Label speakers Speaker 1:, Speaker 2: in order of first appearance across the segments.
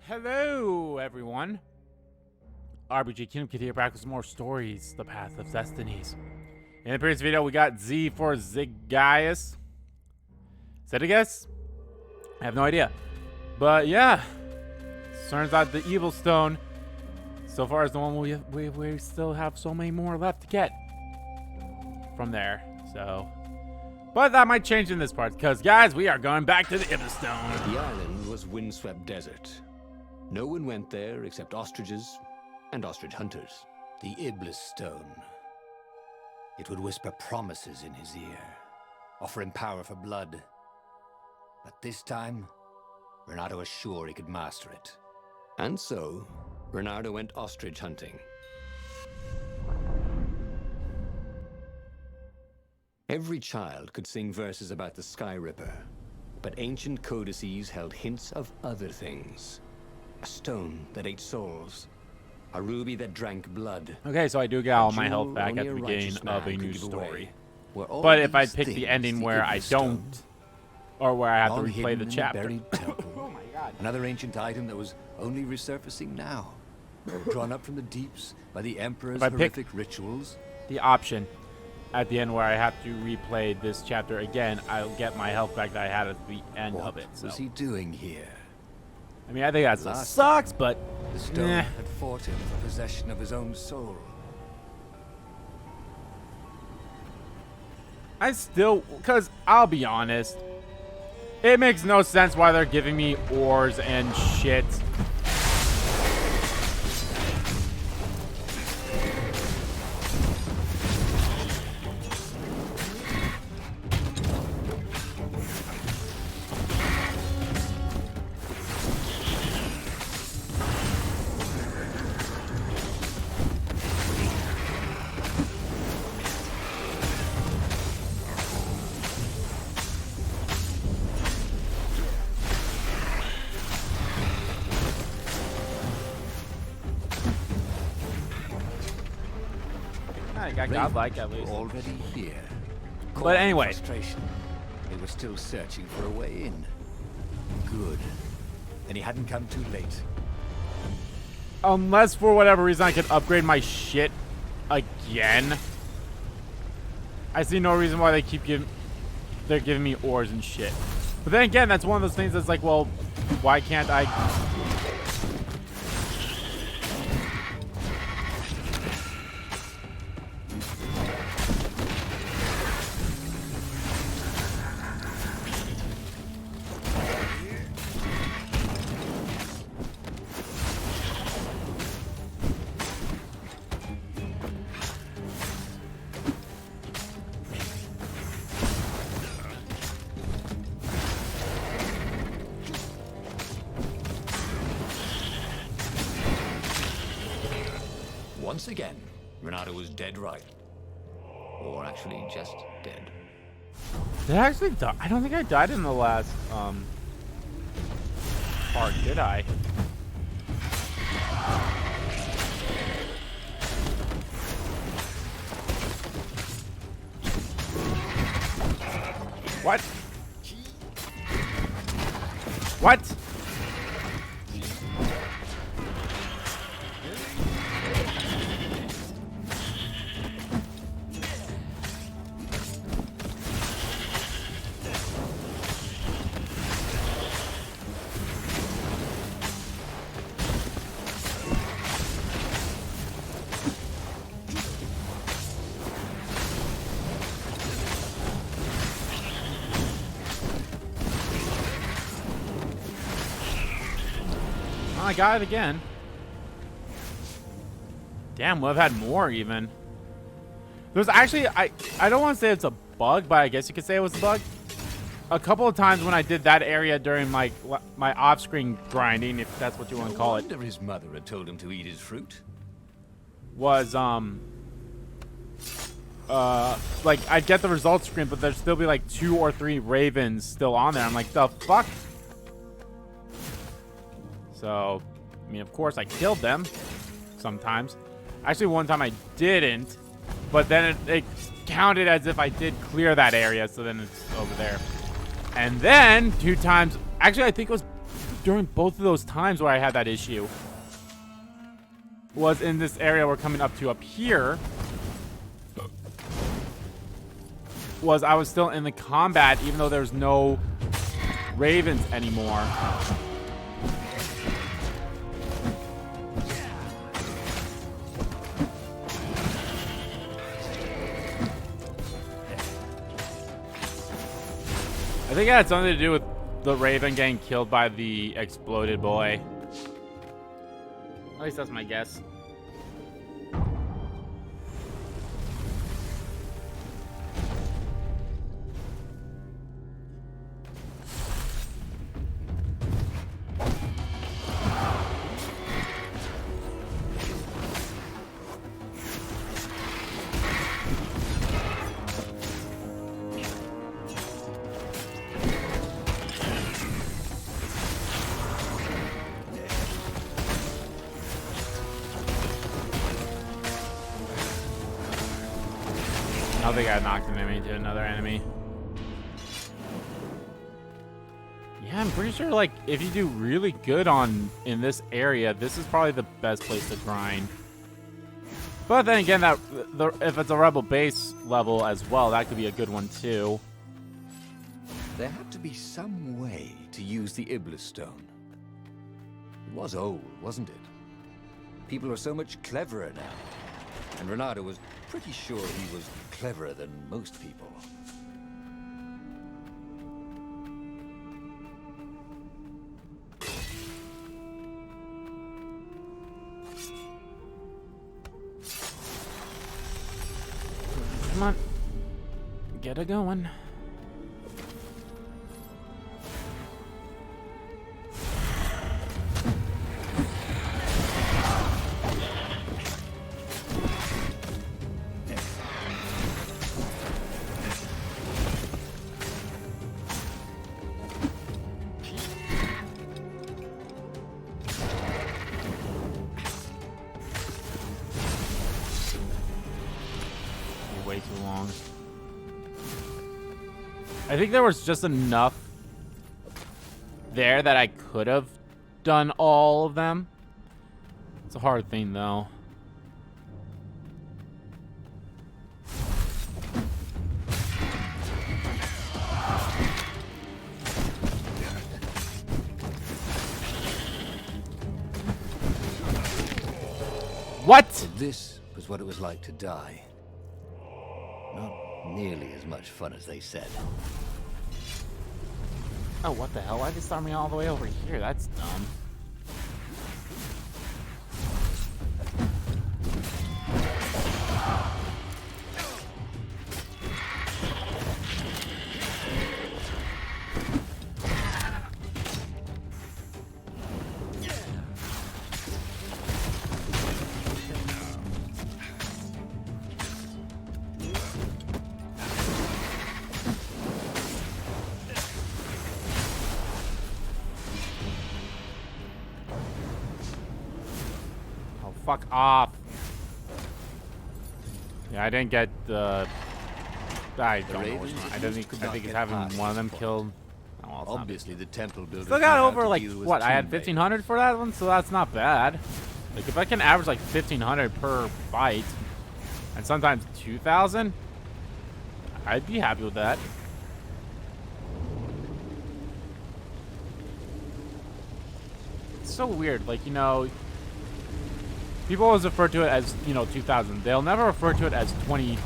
Speaker 1: Hello, everyone. RBG Kingdom Kid here, back with some more stories. The Path of Destinies. In the previous video, we got Z for Zygaeus. Zygaeus? I have no idea. But yeah, turns out the Evil Stone, so far as the one we still have so many more left to get from there. So, but that might change in this part, because guys, we are going back to the Evil Stone.
Speaker 2: The island was windswept desert. No one went there except ostriches and ostrich hunters. The Iblis Stone. It would whisper promises in his ear, offer him power for blood. But this time, Reynardo was sure he could master it. And so, Reynardo went ostrich hunting. Every child could sing verses about the Sky Ripper, but ancient codices held hints of other things. A stone that ate souls. A ruby that drank blood.
Speaker 1: Okay, so I do get all my health back at the beginning of a new story. But if I pick the ending where I don't, or where I have to replay the chapter.
Speaker 2: Oh my god. Another ancient item that was only resurfacing now. Drawn up from the deeps by the Emperor's horrific rituals.
Speaker 1: The option at the end where I have to replay this chapter again, I'll get my health back that I had at the end of it.
Speaker 2: What was he doing here?
Speaker 1: I mean, I think that sucks, but
Speaker 2: the stone had fought him for possession of his own soul.
Speaker 1: I still, because I'll be honest, it makes no sense why they're giving me ores and shit. I got godlike at least.
Speaker 2: Already here.
Speaker 1: But anyway.
Speaker 2: They were still searching for a way in. Good. And he hadn't come too late.
Speaker 1: Unless for whatever reason I could upgrade my shit again. I see no reason why they're giving me ores and shit. But then again, that's one of those things that's like, well, why can't I?
Speaker 2: Once again, Reynardo was dead right. Or actually just dead.
Speaker 1: Did I actually die? I don't think I died in the last part, did I? What? What? I got it again. Damn, we've had more even. There's actually, I don't want to say it's a bug, but I guess you could say it was a bug. A couple of times when I did that area during my off-screen grinding, if that's what you want to call it.
Speaker 2: I wonder his mother had told him to eat his fruit.
Speaker 1: Was like I'd get the results screen, but there'd still be like 2 or 3 ravens still on there. I'm like, the fuck? So, I mean, of course I killed them sometimes. Actually, one time I didn't, but then it counted as if I did clear that area, so then it's over there. And then 2 times, actually I think it was during both of those times where I had that issue was in this area we're coming up to up here. Was I was still in the combat even though there's no ravens anymore. I think it had something to do with the raven getting killed by the exploded boy. At least that's my guess. I think I knocked an enemy to another enemy. Yeah, I'm pretty sure, like, if you do really good in this area, this is probably the best place to grind. But then again, if it's a rebel base level as well, that could be a good one too.
Speaker 2: There had to be some way to use the Iblis stone. It was old, wasn't it? People are so much cleverer now. And Reynardo was pretty sure he was cleverer than most people.
Speaker 1: Come on. Get it going. Way too long. I think there was just enough there that I could have done all of them. It's a hard thing though. What?
Speaker 2: So this was what it was like to die. Not nearly as much fun as they said.
Speaker 1: Oh, what the hell? Why'd they start me all the way over here? That's dumb. Fuck off. Yeah, I didn't get the... I don't know which one. I think it's having one of them killed. Oh, well, it's
Speaker 2: Obviously, the temple builders
Speaker 1: still got over, like, what? I had 1,500 for that one, so that's not bad. Like, if I can average, like, 1,500 per fight, and sometimes 2,000, I'd be happy with that. It's so weird. Like, you know... People always refer to it as, you know, 2,000. They'll never refer to it as 2,000. You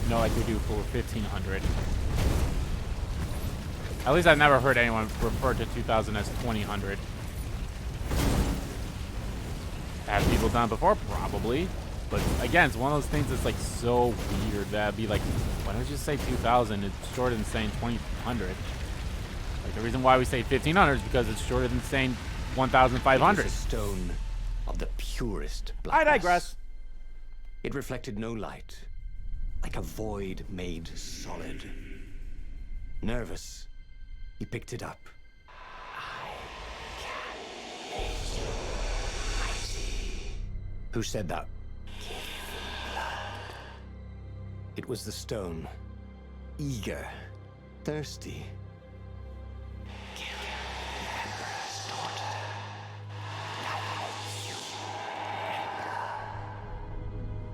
Speaker 1: know, like we do for 1,500. At least I've never heard anyone refer to 2,000 as 2,000. Have people done it before? Probably. But again, it's one of those things that's like so weird that I'd be like, why don't you just say 2,000? It's shorter than saying 2,000. Like the reason why we say 1,500 is because it's shorter than saying 1,500.
Speaker 2: Stone of the purest blackness.
Speaker 1: I digress.
Speaker 2: It reflected no light, like a void made solid. Nervous, he picked it up. Who said that? It was the stone. Eager, thirsty.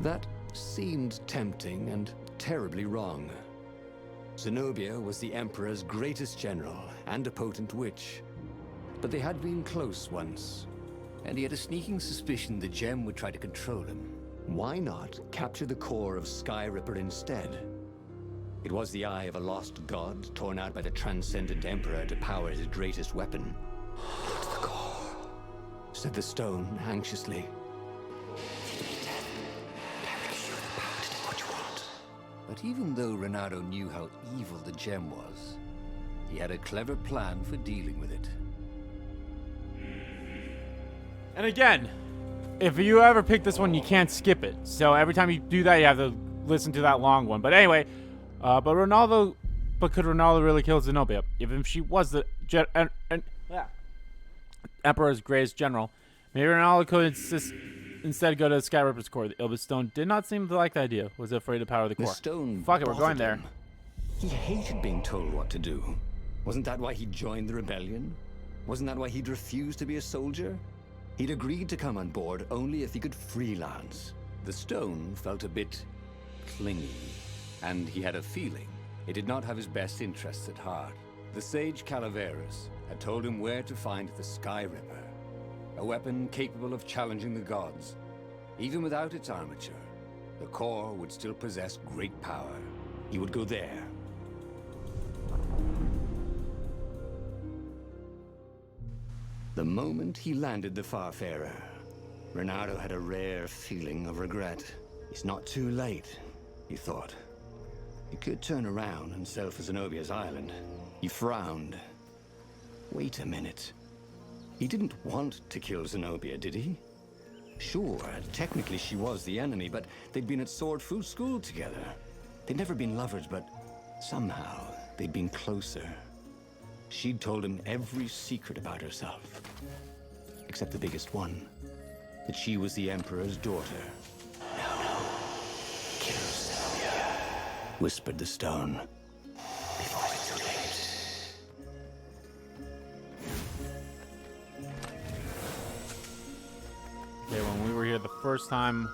Speaker 2: That seemed tempting and terribly wrong. Zenobia was the Emperor's greatest general and a potent witch. But they had been close once, and he had a sneaking suspicion the gem would try to control him. Why not capture the core of Sky Ripper instead? It was the eye of a lost god torn out by the transcendent Emperor to power his greatest weapon. Not the core, said the stone anxiously. But even though Reynardo knew how evil the gem was, he had a clever plan for dealing with it.
Speaker 1: And again, if you ever pick this one, you can't skip it. So every time you do that, you have to listen to that long one. But anyway, but could Ronaldo really kill Zenobia? Even if she was the Emperor's greatest general, maybe Ronaldo could instead go to the Sky Ripper's core. The Ilbis Stone did not seem to like the idea. Was afraid to power the core.
Speaker 2: The stone
Speaker 1: Fuck it, we're going there.
Speaker 2: He hated being told what to do. Wasn't that why he joined the rebellion? Wasn't that why he'd refused to be a soldier? He'd agreed to come on board only if he could freelance. The stone felt a bit clingy, and he had a feeling it did not have his best interests at heart. The sage Calaveras had told him where to find the Sky Ripper, a weapon capable of challenging the gods. Even without its armature, the core would still possess great power. He would go there. The moment he landed the Farfarer, Reynardo had a rare feeling of regret. It's not too late, he thought. He could turn around and sail for Zenobia's island. He frowned. Wait a minute. He didn't want to kill Zenobia, did he? Sure, technically she was the enemy, but they'd been at Sword Food School together. They'd never been lovers, but somehow they'd been closer. She'd told him every secret about herself, except the biggest one, that she was the Emperor's daughter. No, kill Zenobia, whispered the stone, before it's too late.
Speaker 1: Okay, when we were here the first time,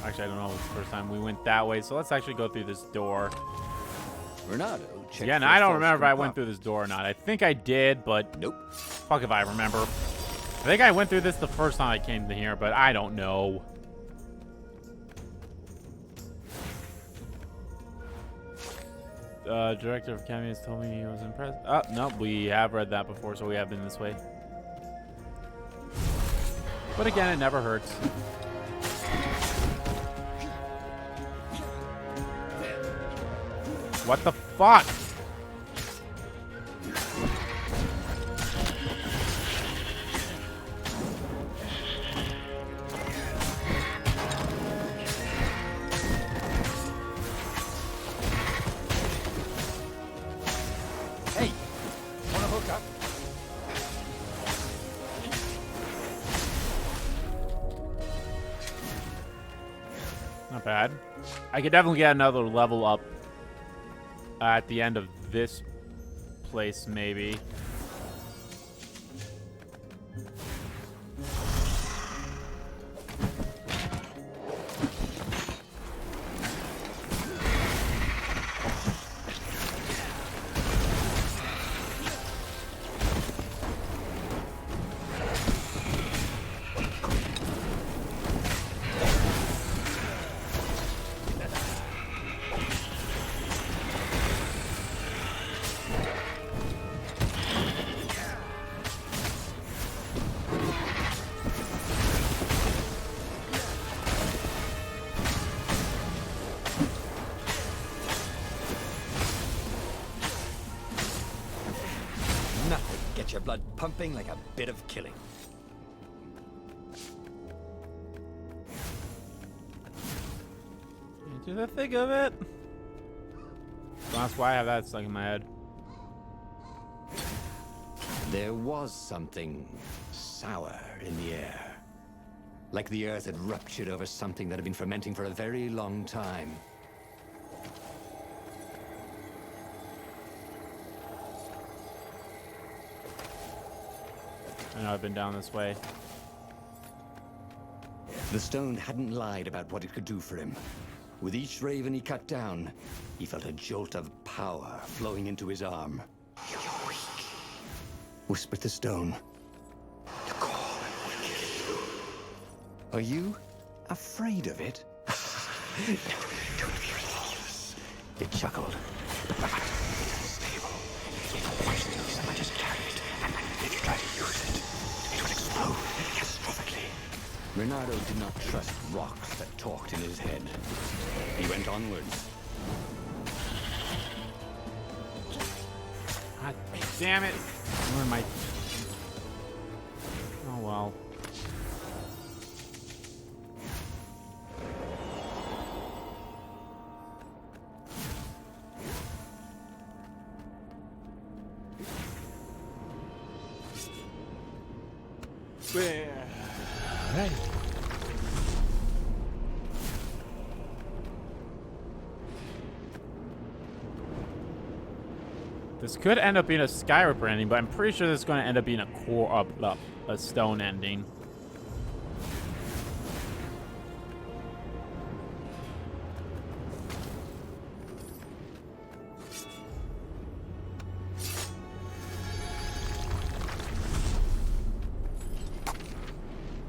Speaker 1: actually I don't know if it was the first time, we went that way, so let's actually go through this door.
Speaker 2: Reynardo checked.
Speaker 1: Yeah, and I don't remember if I went through this door or not. I think I did, but
Speaker 2: nope.
Speaker 1: Fuck if I remember. I think I went through this the first time I came to here, but I don't know. Director of Cameos told me he was impressed. Oh, no, we have read that before, so we have been this way. But again, it never hurts. What the fuck?
Speaker 2: Hey, wanna hook up?
Speaker 1: Not bad. I could definitely get another level up at the end of this place, maybe.
Speaker 2: Nothing gets your blood pumping like a bit of killing.
Speaker 1: Into the thick of it. So that's why I have that stuck in my head.
Speaker 2: There was something sour in the air. Like the earth had ruptured over something that had been fermenting for a very long time. I
Speaker 1: know I've been down this way.
Speaker 2: The stone hadn't lied about what it could do for him. With each raven he cut down, he felt a jolt of power flowing into his arm. "You're weak," whispered the stone. "The core will kill you." "Are you afraid of it?" "No, don't be ridiculous," it chuckled. "But the fact is it's unstable. It poison you so much as carry it, and if you try to use it, it will explode catastrophically." Reynardo did not trust rocks that talked in his head. He went onwards.
Speaker 1: God damn it. Where am I? Oh well. Ready. This could end up being a Skyripper ending, but I'm pretty sure this is going to end up being a core up, a stone ending.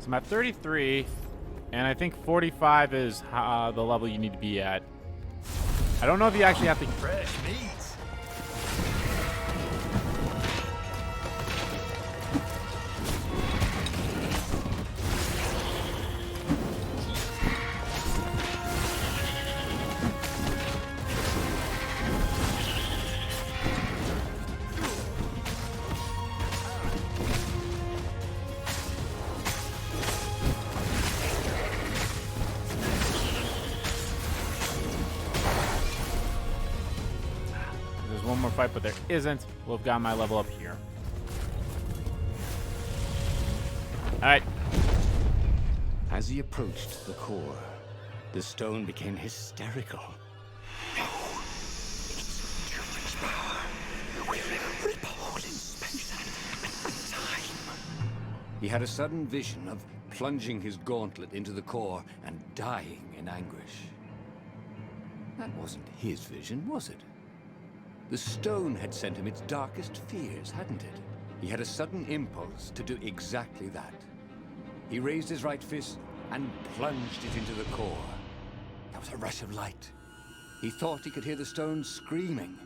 Speaker 1: So I'm at 33, and I think 45 is the level you need to be at. I don't know if you actually have to...
Speaker 3: Fresh meat.
Speaker 1: One more fight, but there isn't. We'll have got my level up here. Alright.
Speaker 2: As he approached the core, the stone became hysterical. "No, it's too much power. We'll rip a hole in space and time." He had a sudden vision of plunging his gauntlet into the core and dying in anguish. That wasn't his vision, was it? The stone had sent him its darkest fears, hadn't it? He had a sudden impulse to do exactly that. He raised his right fist and plunged it into the core. There was a rush of light. He thought he could hear the stone screaming.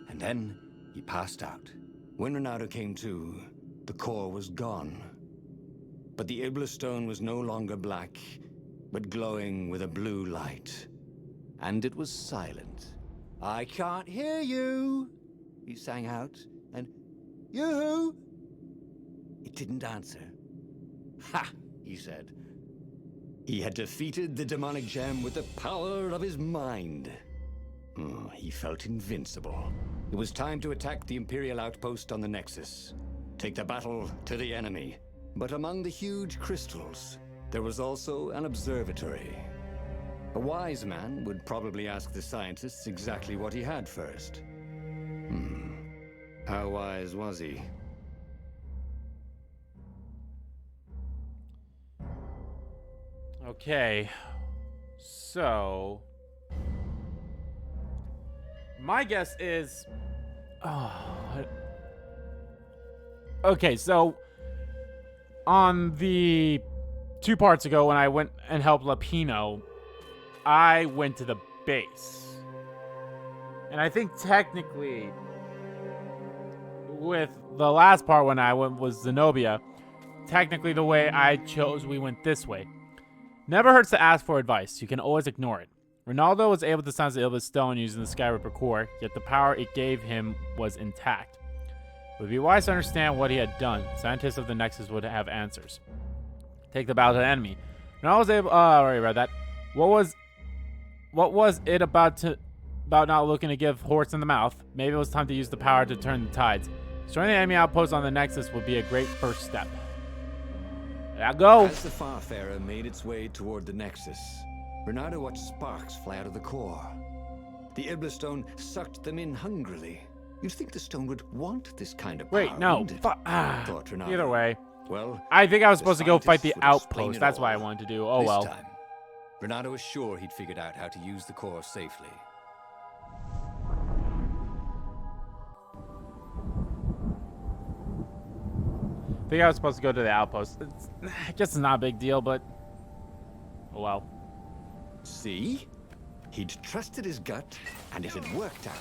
Speaker 2: And then he passed out. When Reynardo came to, the core was gone. But the Iblis stone was no longer black, but glowing with a blue light. And it was silent. "I can't hear you," he sang out, and "You?" It didn't answer. "Ha!" he said. He had defeated the demonic gem with the power of his mind. He felt invincible. It was time to attack the Imperial outpost on the Nexus. Take the battle to the enemy. But among the huge crystals, there was also an observatory. A wise man would probably ask the scientists exactly what he had first. How wise was he?
Speaker 1: Okay. So... my guess is... okay, so... on the 2 parts ago when I went and helped Lapino, I went to the base. And I think technically, with the last part when I went was Zenobia, technically the way I chose, we went this way. Never hurts to ask for advice. You can always ignore it. Reynardo was able to sense the Iblis stone using the Skyripper core, yet the power it gave him was intact. It would be wise to understand what he had done. Scientists of the Nexus would have answers. Take the battle to the enemy. Reynardo was able... I already read that. What was it about not looking to give horse in the mouth? Maybe it was time to use the power to turn the tides. Destroying the enemy outpost on the Nexus would be a great first step. There I go.
Speaker 2: As the Farfarer made its way toward the Nexus, Reynardo watched sparks fly out of the core. The Iblis stone sucked them in hungrily. You'd think the stone would want this kind of power.
Speaker 1: Wait, no.
Speaker 2: Thought Reynardo.
Speaker 1: Either way.
Speaker 2: Well,
Speaker 1: I think I was
Speaker 2: the
Speaker 1: supposed to go fight the
Speaker 2: scientists would explain
Speaker 1: outpost.
Speaker 2: it
Speaker 1: That's what I
Speaker 2: all.
Speaker 1: wanted to do. Oh
Speaker 2: This
Speaker 1: well.
Speaker 2: time, Reynardo was sure he'd figured out how to use the core safely.
Speaker 1: I think I was supposed to go to the outpost. I guess it's not a big deal, but oh well.
Speaker 2: See? He'd trusted his gut, and it had worked out.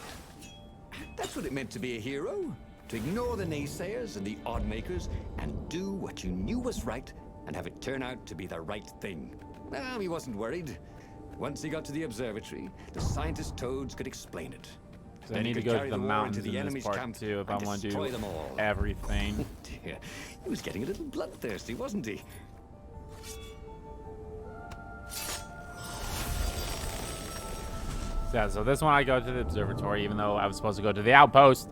Speaker 2: That's what it meant to be a hero. To ignore the naysayers and the odd-makers, and do what you knew was right, and have it turn out to be the right thing. Well, he wasn't worried. Once he got to the observatory, the scientist toads could explain it.
Speaker 1: So I need to go to the mountains in this part too if I want to do everything.
Speaker 2: Dear, he was getting a little bloodthirsty, wasn't he?
Speaker 1: Yeah, so this one I go to the observatory, even though I was supposed to go to the outpost.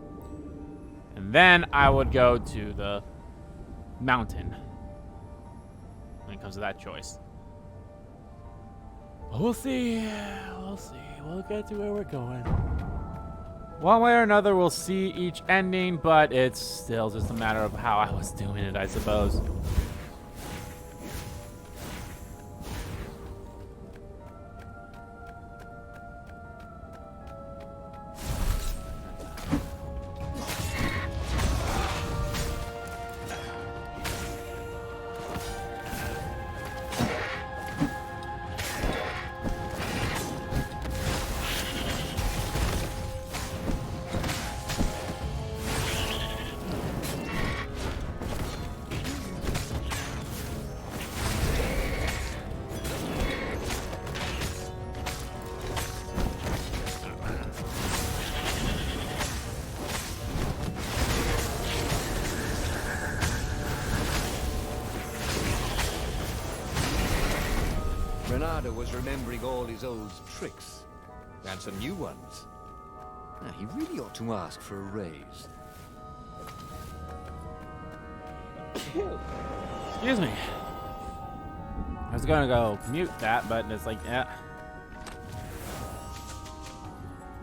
Speaker 1: And then I would go to the mountain when it comes to that choice. But we'll see. We'll see. We'll get to where we're going. One way or another, we'll see each ending, but it's still just a matter of how I was doing it, I suppose.
Speaker 2: Reynardo was remembering all his old tricks, and some new ones. Now, he really ought to ask for a raise.
Speaker 1: Excuse me. I was gonna go mute that, but it's like, yeah.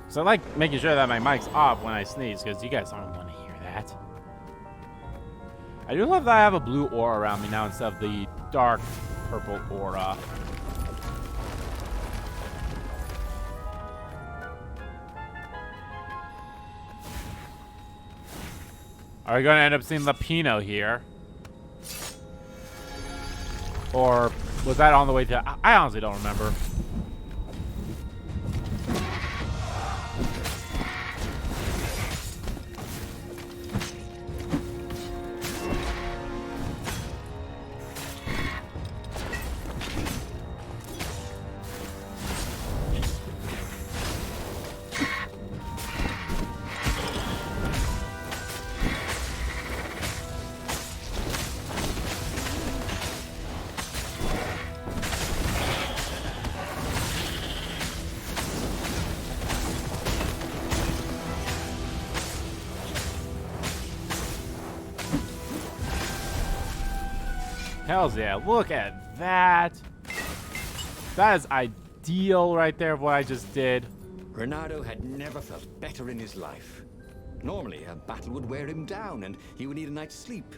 Speaker 1: So I like making sure that my mic's off when I sneeze, because you guys don't want to hear that. I do love that I have a blue aura around me now instead of the dark purple aura. Are we going to end up seeing Lapino here? Or was that on the way to... I honestly don't remember. Hells yeah, look at that. That is ideal right there of what I just did.
Speaker 2: Reynardo had never felt better in his life. Normally, a battle would wear him down and he would need a night's sleep.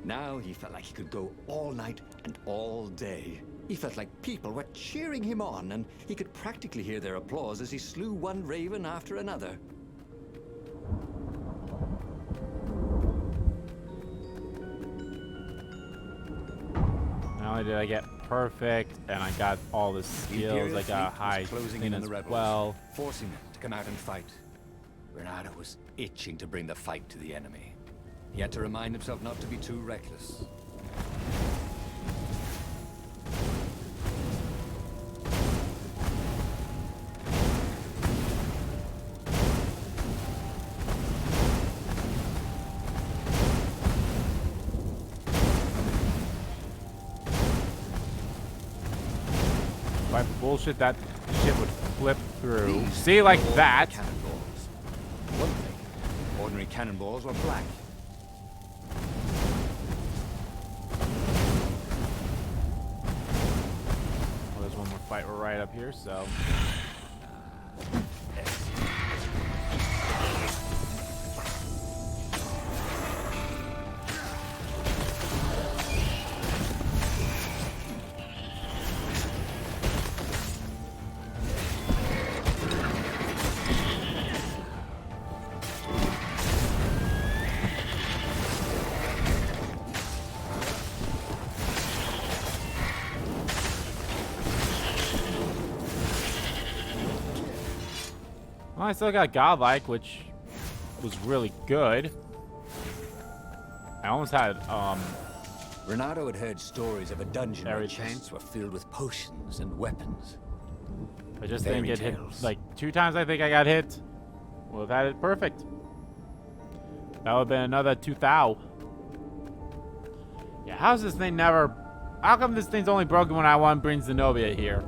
Speaker 2: Now he felt like he could go all night and all day. He felt like people were cheering him on, and he could practically hear their applause as he slew one raven after another.
Speaker 1: Not only did I get perfect, and I got all the skills, I got a high thing as well.
Speaker 2: Forcing them to come out and fight. Reynardo was itching to bring the fight to the enemy. He had to remind himself not to be too reckless.
Speaker 1: By bullshit, that shit would flip through. See, like that.
Speaker 2: Cannonballs. One thing, ordinary cannonballs were black.
Speaker 1: Well, there's one more fight right up here, so. Well, I still got godlike, which was really good. I almost had,
Speaker 2: Reynardo had heard stories of a dungeon where
Speaker 1: Fairy
Speaker 2: chests were filled with potions and weapons.
Speaker 1: I just
Speaker 2: Fairy
Speaker 1: didn't get hit.
Speaker 2: tales.
Speaker 1: Like 2 times I think I got hit. Would have had it perfect. That would have been another 2,000. Yeah, how's this thing never... How come this thing's only broken when I want to bring Zenobia here?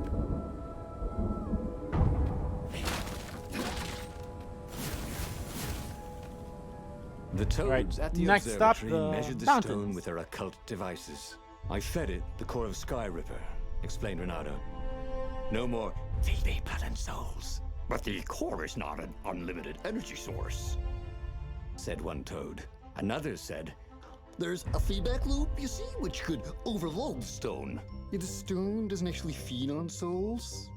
Speaker 2: The toads
Speaker 1: Right,
Speaker 2: at the
Speaker 1: next up,
Speaker 2: observatory
Speaker 1: the
Speaker 2: measured the
Speaker 1: mountains.
Speaker 2: stone with their occult devices. I fed it the core of Sky Ripper, explained Reynardo. No more feed me blood and souls.
Speaker 3: But the core is not an unlimited energy source.
Speaker 2: Said one toad. Another said,
Speaker 3: There's a feedback loop, you see, which could overload the stone.
Speaker 4: Yeah, the stone doesn't actually feed on souls,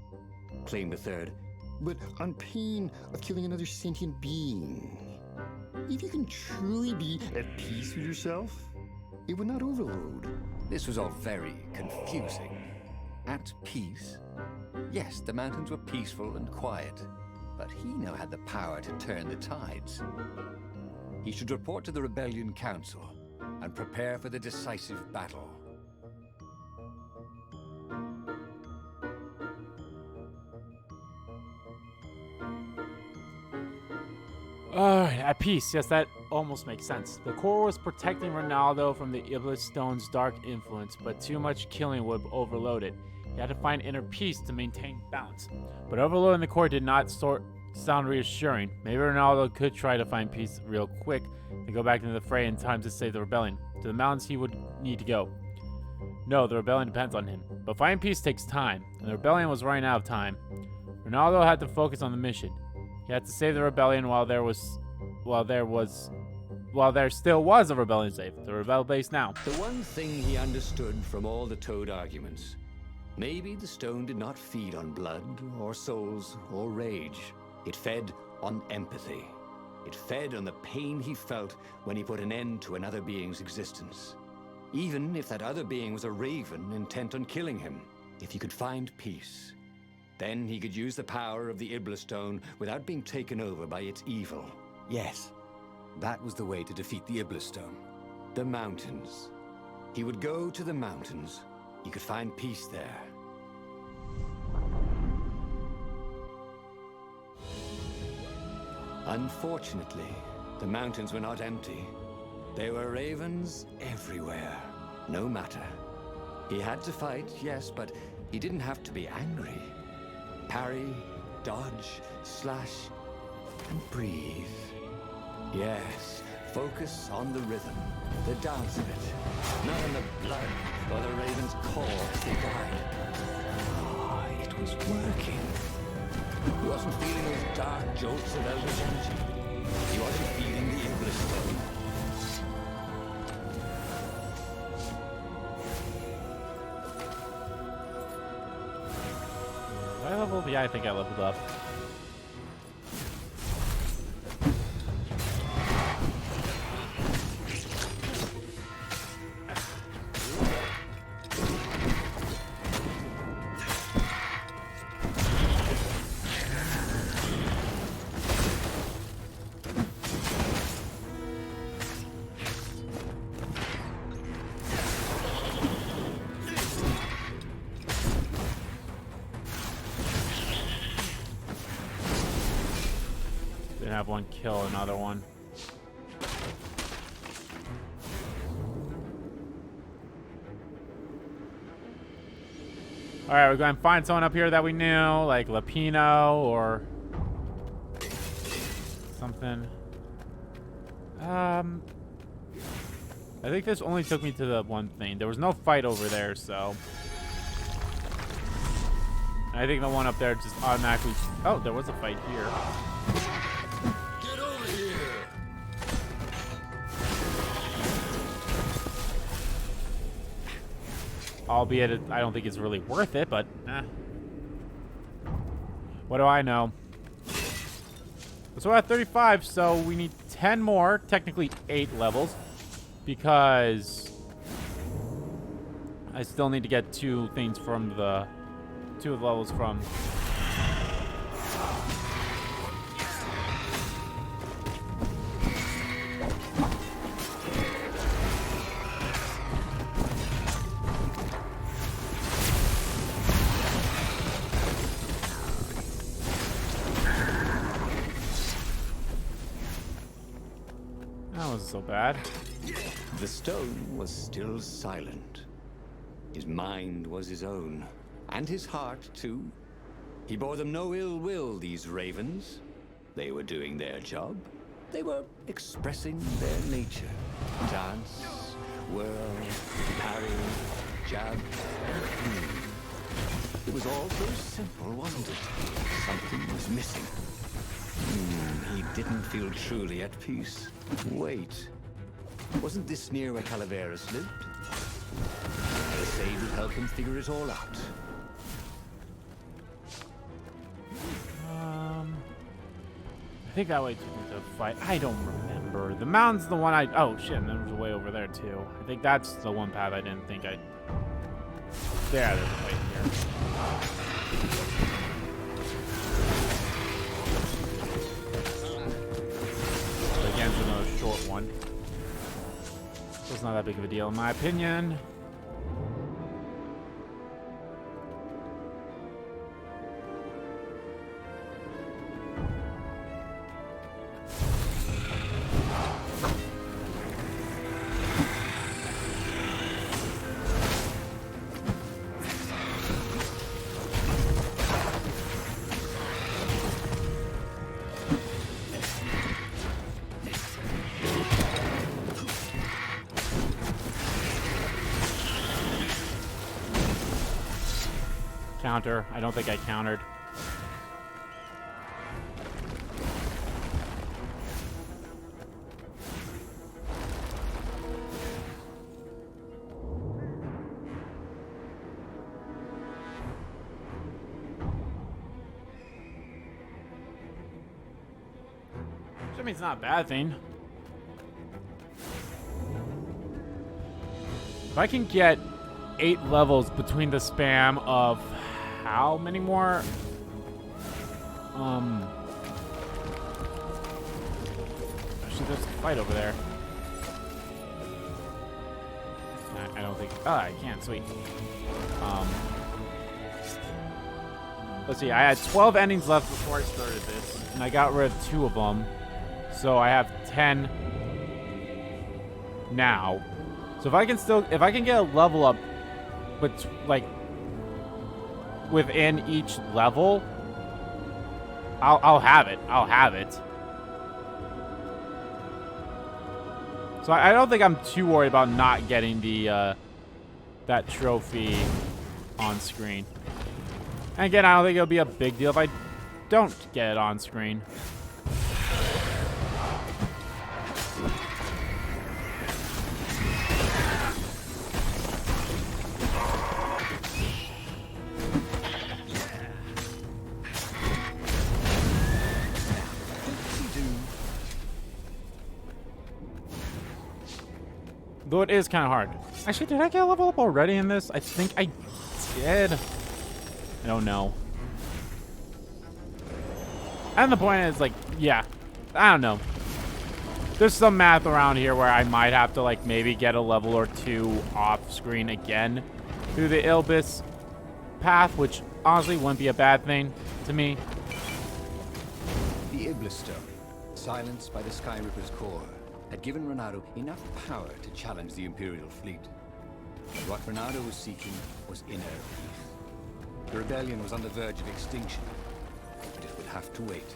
Speaker 2: claimed a third.
Speaker 4: but on pain of killing another sentient being. If you can truly be at peace with yourself, it would not overload.
Speaker 5: This was all very confusing. At peace? Yes, the mountains were peaceful and quiet, but he now had the power to turn the tides. He should report to the Rebellion Council and prepare for the decisive battle.
Speaker 1: Alright, at peace. Yes, that almost makes sense. The core was protecting Reynardo from the Iblis Stone's dark influence, but too much killing would overload it. He had to find inner peace to maintain balance. But overloading the core did not sound reassuring. Maybe Reynardo could try to find peace real quick and go back into the fray in time to save the rebellion. To the mountains he would need to go. No, the rebellion depends on him. But finding peace takes time, and the rebellion was running out of time. Reynardo had to focus on the mission. He had to save the rebellion while there still was a rebellion saved. The rebel base now.
Speaker 2: The one thing he understood from all the toad arguments. Maybe the stone did not feed on blood, or souls, or rage. It fed on empathy. It fed on the pain he felt when he put an end to another being's existence. Even if that other being was a raven intent on killing him. If he could find peace, then he could use the power of the Iblis Stone without being taken over by its evil.
Speaker 5: Yes, that was the way to defeat the Iblis Stone.
Speaker 2: The mountains. He would go to the mountains. He could find peace there. Unfortunately, the mountains were not empty. There were ravens everywhere. No matter. He had to fight, yes, but he didn't have to be angry. Parry, dodge, slash, and breathe. Yes, focus on the rhythm, the dance of it, not on the blood or the raven's core as they died. Ah, it was working. He wasn't feeling those dark jolts of Eldritch energy. He wasn't feeling the Iblis Stone.
Speaker 1: Did I leveled? Yeah, I think I leveled up. Didn't have one kill another one. Alright, we're going to find someone up here that we knew, like Lapino or something. I think this only took me to the one thing. There was no fight over there, so I think the one up there just automatically... Oh, there was a fight here.
Speaker 3: Get over here!
Speaker 1: Albeit, I don't think it's really worth it, but what do I know? So we're at 35, so we need 10 more, technically 8 levels, because I still need to get 2 things from the 2 levels from wasn't so bad.
Speaker 2: The stone was still silent. His mind was his own, and his heart too. He bore them no ill will, these ravens. They were doing their job. They were expressing their nature. Dance, whirl, parry, jab. It was all so simple, wasn't it? Something was missing. He didn't feel truly at peace. Wait. Wasn't this near where Calaveras lived? The sage would help him figure it all out.
Speaker 1: I think that way took me to fight. I don't remember. The mountain's the one I... Oh, shit. And there was a way over there, too. I think that's the one path I didn't think I... There's a way here. So again, it's another short one. So it's not that big of a deal, in my opinion. Counter. I don't think I countered. Which I mean, it's not a bad thing. If I can get 8 levels between the spam of how many more? Actually, there's a fight over there. I don't think. Oh, I can. Sweet. Let's see. I had 12 endings left before I started this, and I got rid of 2 of them, so I have 10 now. So if I can get a level up, but like within each level, I'll have it. I'll have it. So I don't think I'm too worried about not getting the that trophy on screen. And again, I don't think it'll be a big deal if I don't get it on screen. Though it is kind of hard. Actually, did I get a level up already in this? I think I did. I don't know. And the point is, like, yeah. I don't know. There's some math around here where I might have to, like, maybe get a level or 2 off screen again through the Ilbis path, which honestly wouldn't be a bad thing to me.
Speaker 5: The Iblis Stone, silenced by the Sky Ripper's core, had given Reynardo enough power to challenge the Imperial fleet. But what Reynardo was seeking was inner peace. The rebellion was on the verge of extinction, but it would have to wait.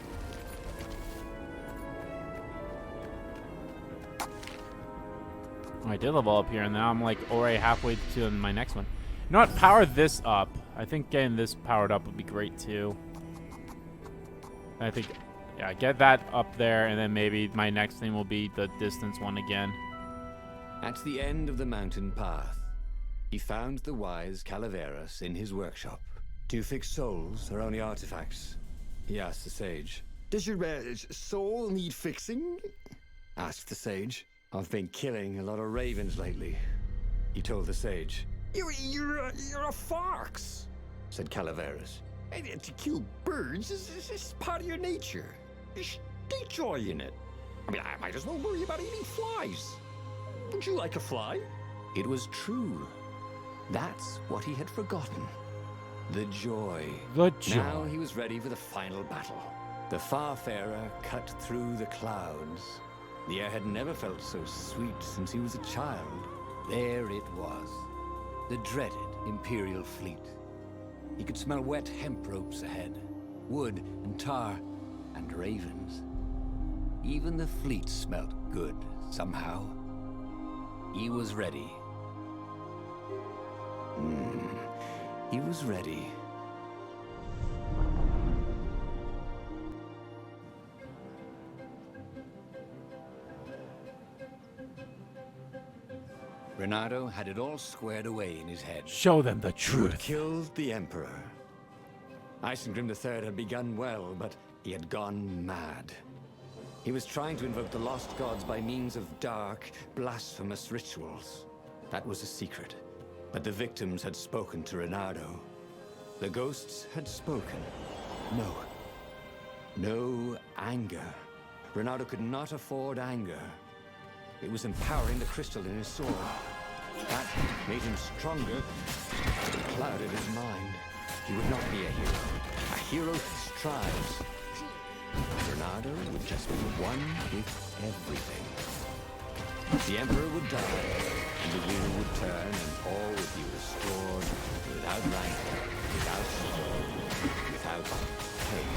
Speaker 1: I did level up here, and now I'm like already halfway to my next one. You know what? Power this up. I think getting this powered up would be great too. I think, yeah, get that up there, and then maybe my next thing will be the distance one again.
Speaker 2: At the end of the mountain path, he found the wise Calaveras in his workshop. "Do you fix souls or only artifacts?" he asked the sage.
Speaker 4: Does your soul need fixing?
Speaker 2: Asked the sage. "I've been killing a lot of ravens lately," he told the sage.
Speaker 4: You're a fox,
Speaker 2: Said Calaveras.
Speaker 4: and to kill birds is part of your nature. Take joy in it. I mean, I might as well worry about eating flies. Would you like a fly?
Speaker 2: It was true. That's what he had forgotten. The joy.
Speaker 1: The joy.
Speaker 2: Now he was ready for the final battle. The Farfarer cut through the clouds. The air had never felt so sweet since he was a child. There it was, the dreaded Imperial fleet. He could smell wet hemp ropes ahead, wood and tar, and ravens. Even the fleet smelt good, somehow. He was ready. He was ready. Reynardo had it all squared away in his head.
Speaker 1: Show them the
Speaker 2: He had
Speaker 1: truth.
Speaker 2: killed the Emperor. Isengrim III had begun well, but he had gone mad. He was trying to invoke the lost gods by means of dark, blasphemous rituals. That was a secret, but the victims had spoken to Reynardo. The ghosts had spoken. No anger. Reynardo could not afford anger. It was empowering the crystal in his sword. That made him stronger, but it clouded his mind. He would not be a hero. A hero strives. Reynardo would just be one with everything. The Emperor would die, and the wheel would turn, and all would be restored without rancor, without sorrow, without pain.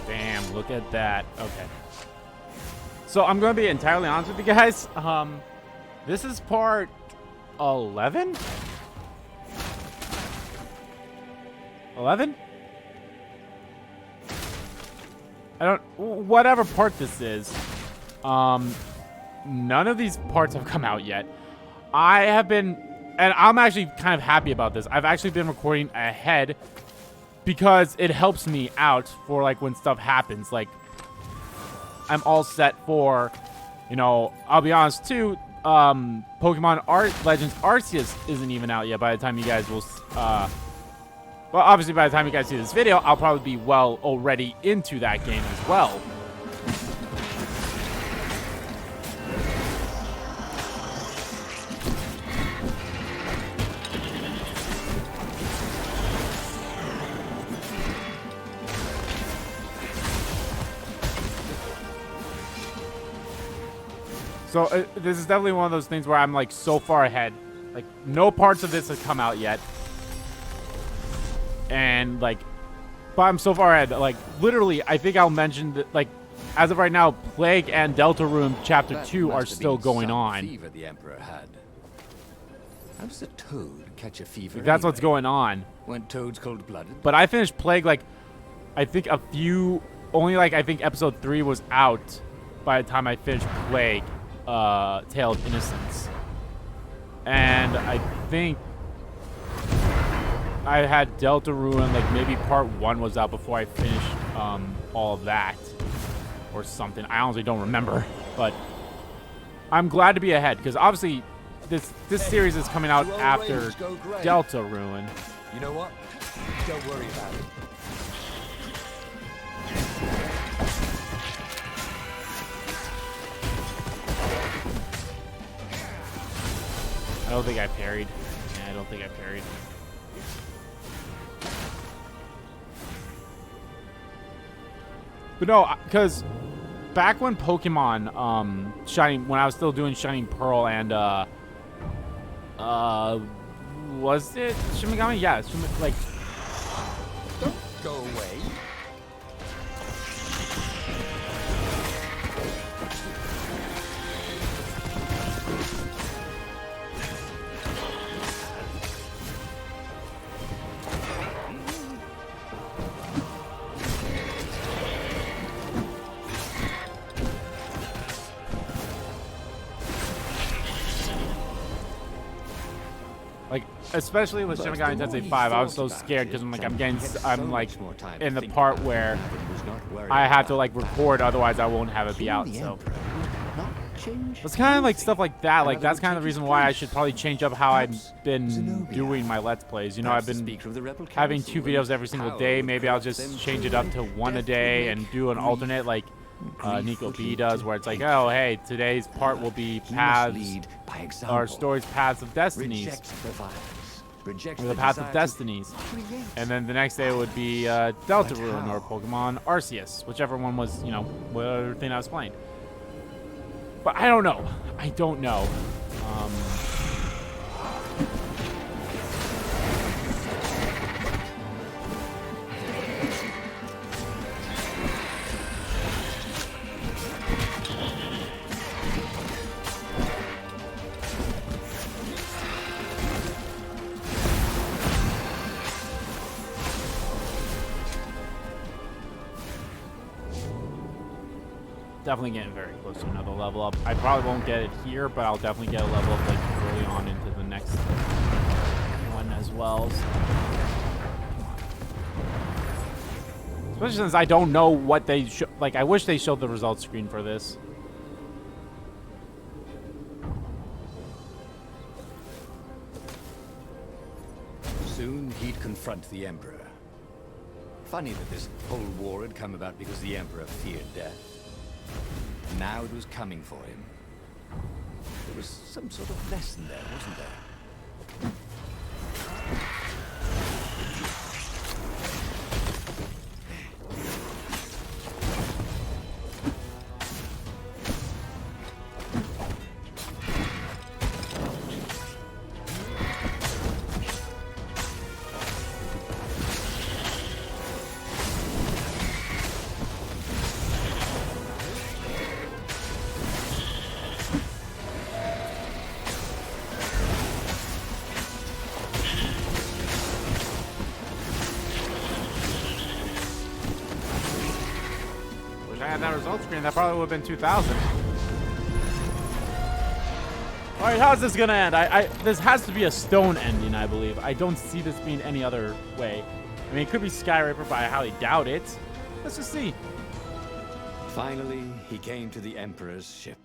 Speaker 1: Damn, look at that. Okay. So I'm going to be entirely honest with you guys. This is part 11? 11? I don't... Whatever part this is. None of these parts have come out yet. I have been... And I'm actually kind of happy about this. I've actually been recording ahead because it helps me out for, like, when stuff happens. Like, I'm all set for, you know, I'll be honest, too, Pokemon Legends Arceus isn't even out yet by the time you guys will, well, obviously by the time you guys see this video, I'll probably be well already into that game as well. So this is definitely one of those things where I'm like so far ahead. Like no parts of this have come out yet. And like, but I'm so far ahead. Like literally, I think I'll mention that like, as of right now, Plague and Deltarune Chapter 2 are still going on.
Speaker 2: Fever the Emperor had. How does a toad catch a fever?
Speaker 1: That's what's
Speaker 2: anyway?
Speaker 1: going on.
Speaker 2: Weren't toads cold-blooded?
Speaker 1: But I finished Plague like, I think only like I think episode 3 was out by the time I finished Plague. Tale of Innocence, and I think I had Deltarune, like maybe part 1 was out before I finished all of that or something. I honestly don't remember, but I'm glad to be ahead because obviously this series is coming out after Deltarune.
Speaker 2: You know what? Don't worry about it.
Speaker 1: I don't think I parried. Yeah, I don't think I parried. But no, because back when Pokemon, Shining, when I was still doing Shining Pearl and, was it Shimigami? Yeah, like...
Speaker 2: Don't go away.
Speaker 1: Like, especially with Shin Megami Tensei 5, I was so scared because I'm like, I'm like in the part where I have to like record, otherwise I won't have it be out. So it's kind of like stuff like that. Like that's kind of the reason why I should probably change up how I've been doing my Let's Plays. You know, I've been having 2 videos every single day. Maybe I'll just change it up to 1 a day and do an alternate like Nico B does, where it's like, oh hey, today's part will be paths, or stories, paths of Destinies.
Speaker 5: reject
Speaker 1: or the Path of
Speaker 5: desire to
Speaker 1: Destinies.
Speaker 5: create.
Speaker 1: And then the next day would be Delta
Speaker 5: But
Speaker 1: Rune or
Speaker 5: how?
Speaker 1: Pokemon Arceus, whichever one was, you know, whatever thing I was playing. But I don't know. I don't know. Definitely getting very close to another level up. I probably won't get it here, but I'll definitely get a level up like early on into the next one as well. So. Especially since I don't know what they show. Like, I wish they showed the results screen for this.
Speaker 5: Soon he'd confront the Emperor. Funny that this whole war had come about because the Emperor feared death. And now it was coming for him. There was some sort of lesson there, wasn't there?
Speaker 1: That result screen, that probably would have been 2,000. All right, how's this gonna end? This has to be a stone ending, I believe. I don't see this being any other way. I mean, it could be Skyripper, but I highly doubt it. Let's just see.
Speaker 5: Finally, he came to the Emperor's ship.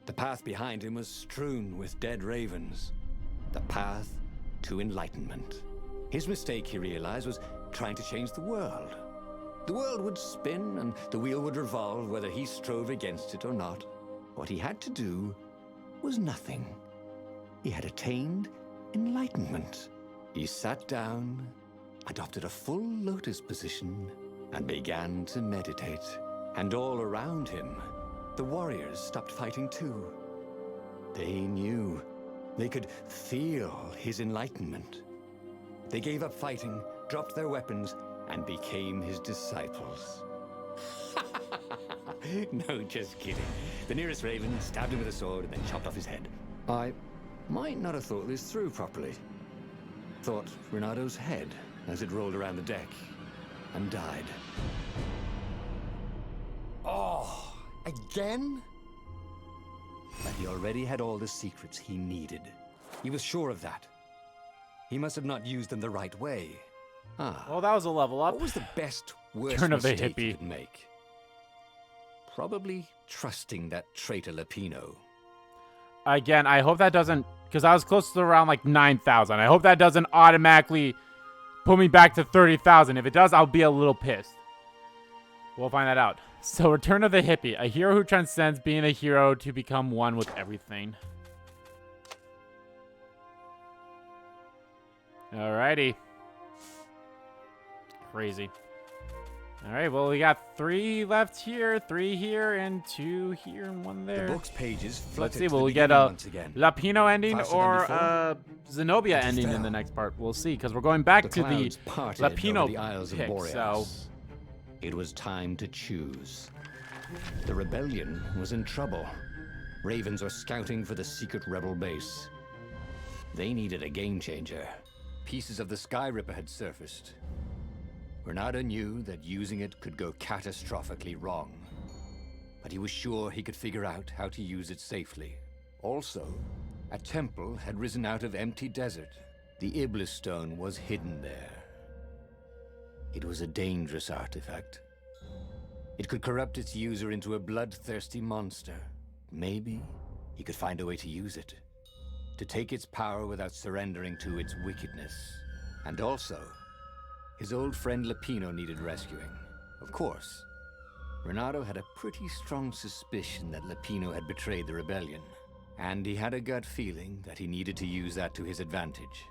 Speaker 5: The path behind him was strewn with dead ravens. The path to enlightenment. His mistake, he realized, was trying to change the world. The world would spin and the wheel would revolve whether he strove against it or not. What he had to do was nothing. He had attained enlightenment. He sat down, adopted a full lotus position, and began to meditate. And all around him, the warriors stopped fighting too. They knew. They could feel his enlightenment. They gave up fighting, dropped their weapons, and became his disciples. No, just kidding. The nearest raven stabbed him with a sword and then chopped off his head. I might not have thought this through properly. Thought Reynardo's head as it rolled around the deck and died. Oh, again? But he already had all the secrets he needed. He was sure of that. He must have not used them the right way.
Speaker 1: Well, that was a level up.
Speaker 5: What was the best, worst
Speaker 1: Turn of the
Speaker 5: mistake he
Speaker 1: hippie.
Speaker 5: could make? Probably trusting that traitor Lapino.
Speaker 1: Again, I hope that doesn't, because I was close to around like 9,000. I hope that doesn't automatically put me back to 30,000. If it does, I'll be a little pissed. We'll find that out. So, Return of the Hippie, a hero who transcends being a hero to become one with everything. Alrighty. Crazy. Alright, well, we got 3 left here, 3 here, and 2 here, and 1 there.
Speaker 5: The book's pages
Speaker 1: Let's
Speaker 5: fluttered
Speaker 1: see,
Speaker 5: to
Speaker 1: will
Speaker 5: the
Speaker 1: we get
Speaker 5: beginning
Speaker 1: a
Speaker 5: once again.
Speaker 1: Lapino ending
Speaker 5: Faster than
Speaker 1: or
Speaker 5: before.
Speaker 1: a Zenobia
Speaker 5: And he
Speaker 1: ending in the
Speaker 5: fell.
Speaker 1: next part? We'll see, because we're going back
Speaker 5: The
Speaker 1: to the
Speaker 5: clouds parted
Speaker 1: Lapino
Speaker 5: over the Isles of
Speaker 1: pick,
Speaker 5: Boreas.
Speaker 1: so...
Speaker 2: It was time to choose. The rebellion was in trouble. Ravens were scouting for the secret rebel base. They needed a game changer.
Speaker 5: Pieces of the Skyripper had surfaced. Reynardo knew that using it could go catastrophically wrong. But he was sure he could figure out how to use it safely. Also, a temple had risen out of empty desert.
Speaker 2: The Iblis stone was hidden there. It was a dangerous artifact. It could corrupt its user into a bloodthirsty monster. Maybe he could find a way to use it. To take its power without surrendering to its wickedness. And also, his old friend Lapino needed rescuing. Of course, Reynardo had a pretty strong suspicion that Lapino had betrayed the rebellion. And he had a gut feeling that he needed to use that to his advantage.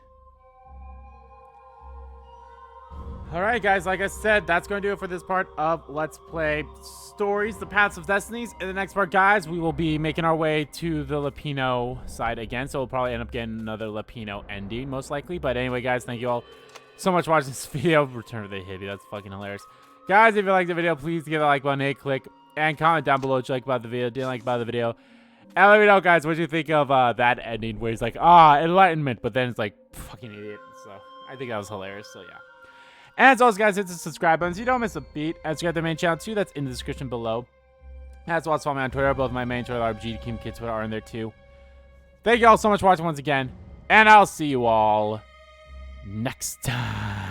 Speaker 1: Alright guys, like I said, that's going to do it for this part of Let's Play Stories, The Paths of Destinies. In the next part, guys, we will be making our way to the Lapino side again, so we'll probably end up getting another Lapino ending, most likely. But anyway, guys, thank you all so much for watching this video. Return of the Hippie, that's fucking hilarious. Guys, if you liked the video, please give the like button a click, and comment down below what you like about the video, didn't like about the video. And let me know, guys, what you think of that ending, where he's like, enlightenment, but then it's like, fucking idiot. So, I think that was hilarious, so yeah. And as always, guys, hit the subscribe button so you don't miss a beat. And subscribe to the main channel, too. That's in the description below. As well as follow me on Twitter. Both my main Twitter, RBG, Team Kids Twitter are in there, too. Thank you all so much for watching once again. And I'll see you all next time.